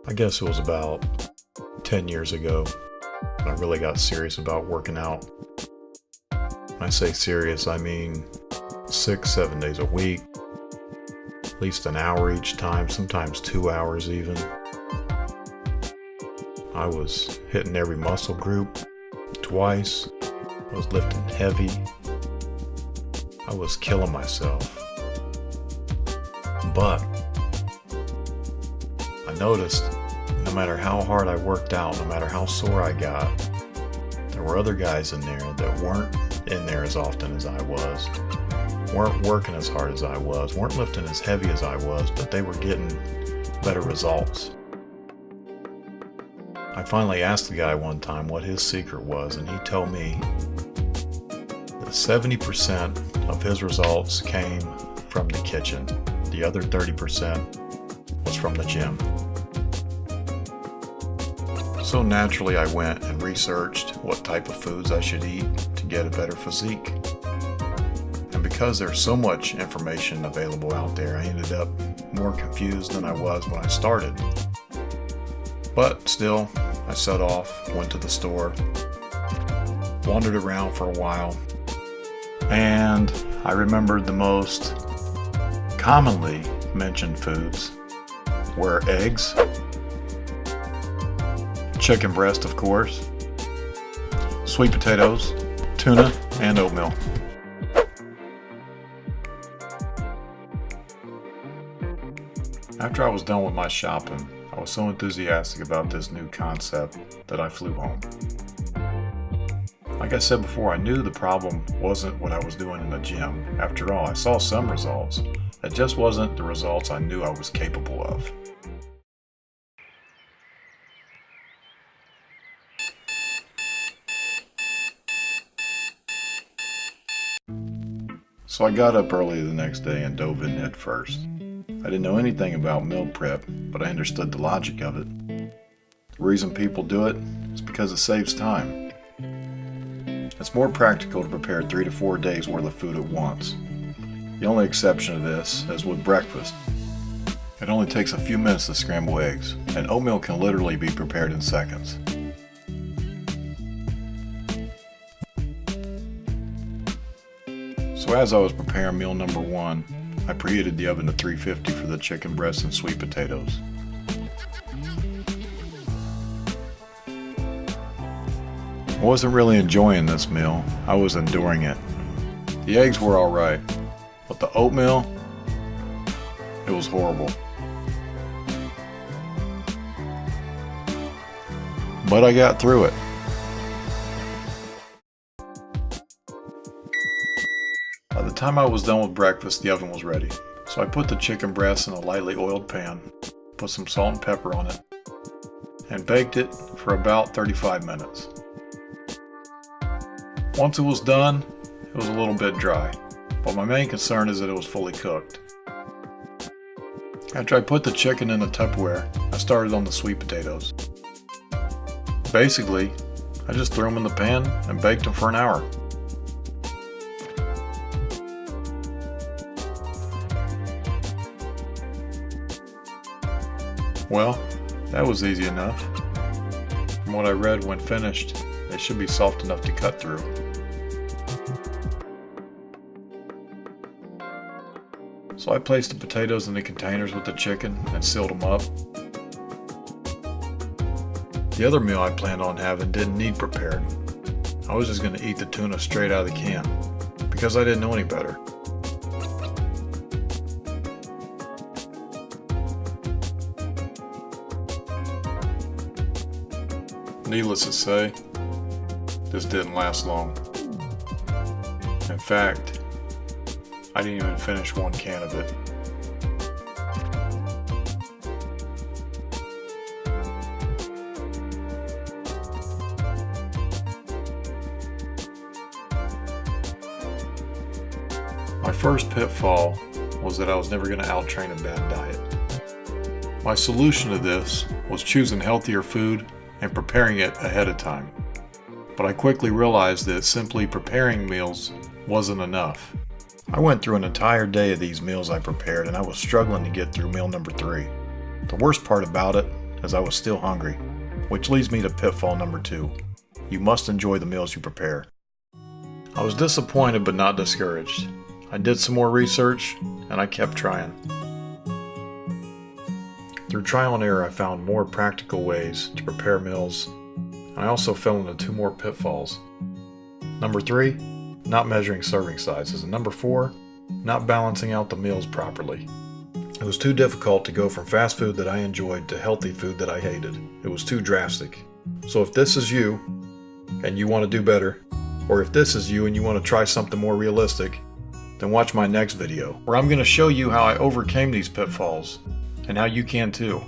I guess it was about 10 years ago when I really got serious about working out. When I say serious, I mean 6-7 days a week, at least an hour each time, sometimes 2 hours even. I was hitting every muscle group twice. I was lifting heavy. I was killing myself. But I noticed no matter how hard I worked out, no matter how sore I got, there were other guys in there that weren't in there as often as I was, weren't working as hard as I was, weren't lifting as heavy as I was, but they were getting better results. I finally asked the guy one time what his secret was, and he told me that 70% of his results came from the kitchen. The other 30% was from the gym. So naturally I went and researched what type of foods I should eat to get a better physique. And because there's so much information available out there, I ended up more confused than I was when I started. But still, I set off, went to the store, wandered around for a while, and I remembered the most commonly mentioned foods were eggs, chicken breast of course, sweet potatoes, tuna, and oatmeal. After I was done with my shopping, I was so enthusiastic about this new concept that I flew home. Like I said before, I knew the problem wasn't what I was doing in the gym. After all, I saw some results. It just wasn't the results I knew I was capable of. So I got up early the next day and dove in head first. I didn't know anything about meal prep, but I understood the logic of it. The reason people do it is because it saves time. It's more practical to prepare 3 to 4 days worth of food at once. The only exception to this is with breakfast. It only takes a few minutes to scramble eggs, and oatmeal can literally be prepared in seconds. So as I was preparing meal number 1, I preheated the oven to 350 for the chicken breast and sweet potatoes. I wasn't really enjoying this meal, I was enduring it. The eggs were alright, but the oatmeal, it was horrible. But I got through it. By the time I was done with breakfast, the oven was ready. So I put the chicken breast in a lightly oiled pan, put some salt and pepper on it, and baked it for about 35 minutes. Once it was done, it was a little bit dry, but my main concern is that it was fully cooked. After I put the chicken in the Tupperware, I started on the sweet potatoes. Basically, I just threw them in the pan and baked them for an hour. Well, that was easy enough. From what I read, when finished, they should be soft enough to cut through. So I placed the potatoes in the containers with the chicken and sealed them up. The other meal I planned on having didn't need prepared. I was just going to eat the tuna straight out of the can, because I didn't know any better. Needless to say, this didn't last long. In fact, I didn't even finish one can of it. My first pitfall was that I was never going to out-train a bad diet. My solution to this was choosing healthier food and preparing it ahead of time. But I quickly realized that simply preparing meals wasn't enough. I went through an entire day of these meals I prepared, and I was struggling to get through meal number 3. The worst part about it as I was still hungry, which leads me to pitfall number 2. You must enjoy the meals you prepare. I was disappointed but not discouraged. I did some more research and I kept trying. Through trial and error, I found more practical ways to prepare meals, and I also fell into 2 more pitfalls. Number 3, not measuring serving sizes, and number 4, not balancing out the meals properly. It was too difficult to go from fast food that I enjoyed to healthy food that I hated. It was too drastic. So if this is you, and you want to do better, or if this is you and you want to try something more realistic, then watch my next video, where I'm going to show you how I overcame these pitfalls, and how you can too.